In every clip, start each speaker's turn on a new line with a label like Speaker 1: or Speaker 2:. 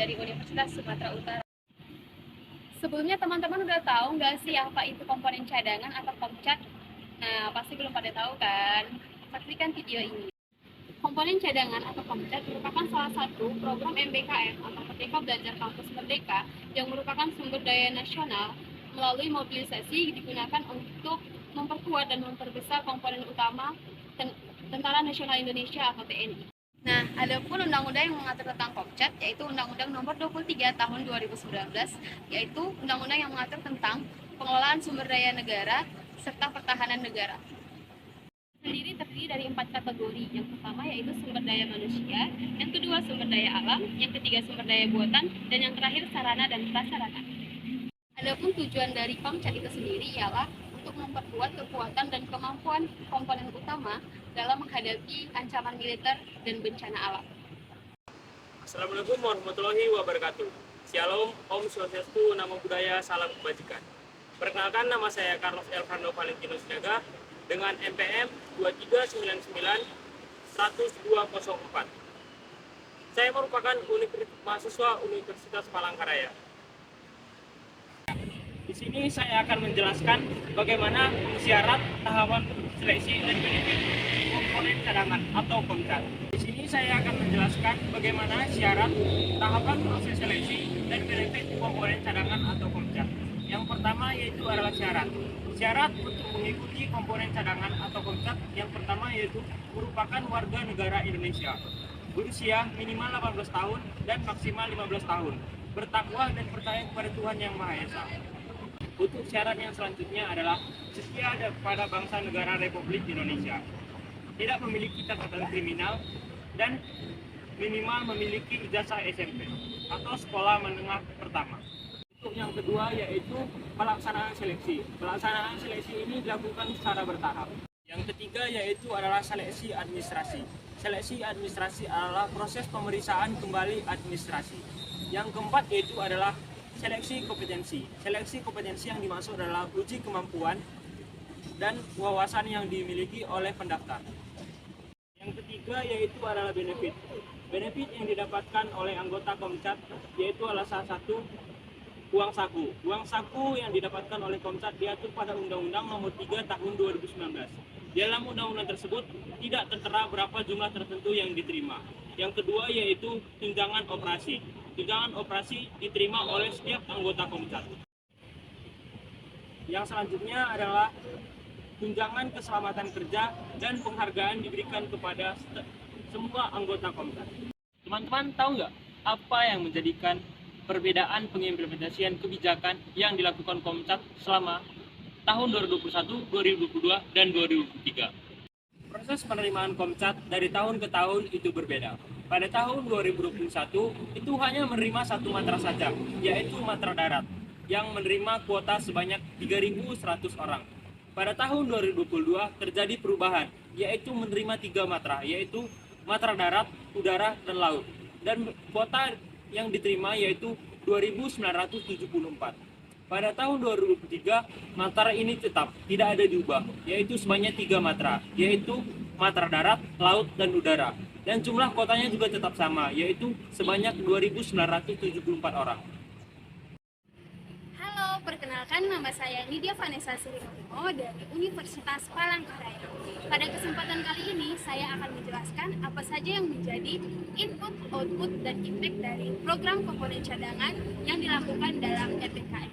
Speaker 1: dari Universitas Sumatera Utara. Sebelumnya teman-teman udah tahu nggak sih apa itu komponen cadangan atau KOMCAT? Nah, pasti belum pada tahu kan? Saksikan video ini. Komponen cadangan atau KOMCAT merupakan salah satu program MBKM atau Merdeka Belajar Kampus Merdeka yang merupakan sumber daya nasional melalui mobilisasi digunakan untuk memperkuat dan memperbesar komponen utama Tentara Nasional Indonesia atau TNI. Nah, ada pun undang-undang yang mengatur tentang KOMCAT, yaitu Undang-Undang Nomor 23 Tahun 2019, yaitu undang-undang yang mengatur tentang pengelolaan sumber daya negara serta pertahanan negara. Sendiri terdiri dari 4 kategori. Yang pertama yaitu sumber daya manusia, yang kedua sumber daya alam, yang ketiga sumber daya buatan, dan yang terakhir sarana dan prasarana. Adapun tujuan dari KOMCAT itu sendiri ialah untuk memperkuat kekuatan dan kemampuan komponen utama dalam menghadapi ancaman militer dan bencana alam.
Speaker 2: Assalamualaikum warahmatullahi wabarakatuh. Shalom, Om Swastiastu, Namo Buddhaya, Salam Kebajikan. Perkenalkan, nama saya Carlos Elfrando Valentino Sinaga dengan MPM 2399-10204. Saya merupakan mahasiswa Universitas Palangkaraya. Di sini saya akan menjelaskan bagaimana syarat, tahapan seleksi, dan benefit komponen cadangan atau KOMCAT. Di sini saya akan menjelaskan bagaimana syarat, tahapan proses seleksi, dan benefit komponen cadangan atau KOMCAT. Yang pertama yaitu adalah syarat. Syarat untuk mengikuti komponen cadangan atau KOMCAT yang pertama yaitu merupakan warga negara Indonesia, berusia minimal 18 tahun dan maksimal 15 tahun, bertakwa dan percaya kepada Tuhan Yang Maha Esa. Untuk syarat yang selanjutnya adalah setia pada bangsa negara Republik Indonesia, tidak memiliki catatan kriminal, dan minimal memiliki ijazah SMP atau sekolah menengah pertama. Untuk yang kedua yaitu pelaksanaan seleksi. Pelaksanaan seleksi ini dilakukan secara bertahap. Yang ketiga yaitu adalah seleksi administrasi. Seleksi administrasi adalah proses pemeriksaan kembali administrasi. Yang keempat yaitu adalah seleksi kompetensi. Seleksi kompetensi yang dimaksud adalah uji kemampuan dan wawasan yang dimiliki oleh pendaftar. Yang ketiga yaitu adalah benefit. Benefit yang didapatkan oleh anggota KOMCAT yaitu adalah salah satu uang saku. Uang saku yang didapatkan oleh KOMCAT diatur pada Undang-Undang Nomor 3 Tahun 2019. Dalam undang-undang tersebut tidak tertera berapa jumlah tertentu yang diterima. Yang kedua yaitu tunjangan operasi. Tunjangan operasi diterima oleh setiap anggota KOMCAT. Yang selanjutnya adalah tunjangan keselamatan kerja dan penghargaan diberikan kepada semua anggota KOMCAT. Teman-teman tahu nggak apa yang menjadikan perbedaan pengimplementasian kebijakan yang dilakukan KOMCAT selama tahun 2021, 2022, dan 2023? Proses penerimaan KOMCAT dari tahun ke tahun itu berbeda. Pada tahun 2021 itu hanya menerima satu matra saja, yaitu matra darat, yang menerima kuota sebanyak 3.100 orang. Pada tahun 2022 terjadi perubahan, yaitu menerima 3 matra, yaitu matra darat, udara, dan laut. Dan kuota yang diterima yaitu 2.974. Pada tahun 2023 matra ini tetap tidak ada diubah, yaitu sebanyak 3 matra, yaitu matra darat, laut, dan udara. Dan jumlah kuotanya juga tetap sama, yaitu sebanyak 2.974 orang.
Speaker 1: Halo, perkenalkan nama saya Nidia Vanessa Surimo dari Universitas Palangkaraya. Pada kesempatan kali ini, saya akan menjelaskan apa saja yang menjadi input, output, dan impact dari program komponen cadangan yang dilakukan dalam MBKM.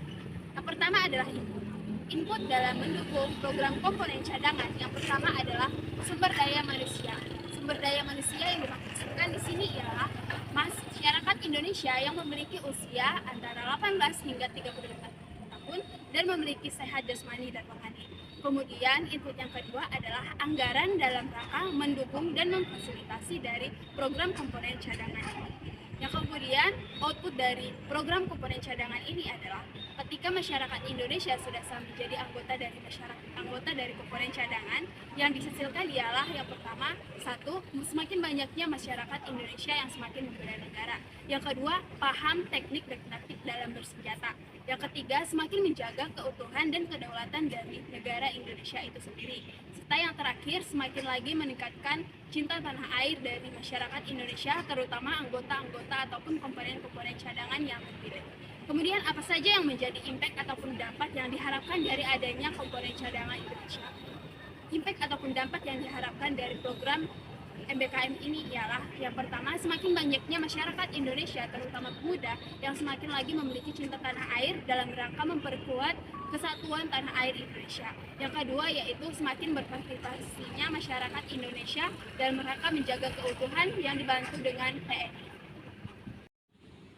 Speaker 1: Yang pertama adalah input. Input dalam mendukung program komponen cadangan yang pertama adalah sumber daya manusia. Sumber daya manusia yang dimaksudkan di sini ialah masyarakat Indonesia yang memiliki usia antara 18 hingga 34 tahun dan memiliki sehat jasmani dan rohani. Kemudian input yang kedua adalah anggaran dalam rangka mendukung dan memfasilitasi dari program komponen cadangan ini. Yang kemudian output dari program komponen cadangan ini adalah ketika masyarakat Indonesia sudah sah menjadi anggota dari komponen cadangan, yang dihasilkan ialah yang pertama, satu, semakin banyaknya masyarakat Indonesia yang semakin membela negara. Yang kedua, paham teknik dan taktik dalam bersenjata. Yang ketiga, semakin menjaga keutuhan dan kedaulatan dari negara Indonesia itu sendiri. serta yang terakhir semakin lagi meningkatkan cinta tanah air dari masyarakat Indonesia, terutama anggota-anggota ataupun komponen-komponen cadangan yang terpilih. Kemudian apa saja yang menjadi impact ataupun dampak yang diharapkan dari adanya komponen cadangan Indonesia? Impact ataupun dampak yang diharapkan dari program MBKM ini ialah yang pertama, semakin banyaknya masyarakat Indonesia terutama pemuda yang semakin lagi memiliki cinta tanah air dalam rangka memperkuat kesatuan tanah air Indonesia. Yang kedua yaitu semakin berpartisipasinya masyarakat Indonesia dalam rangka menjaga keutuhan yang dibantu dengan TNI.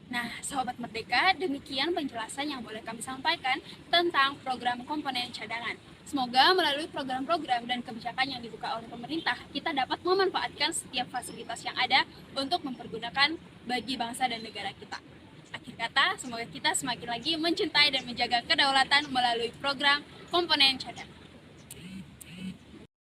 Speaker 1: Nah, Sahabat Merdeka, demikian penjelasan yang boleh kami sampaikan tentang program komponen cadangan. Semoga melalui program-program dan kebijakan yang dibuka oleh pemerintah, kita dapat memanfaatkan setiap fasilitas yang ada untuk mempergunakan bagi bangsa dan negara kita. Akhir kata, semoga kita semakin lagi mencintai dan menjaga kedaulatan melalui program komponen cadangan.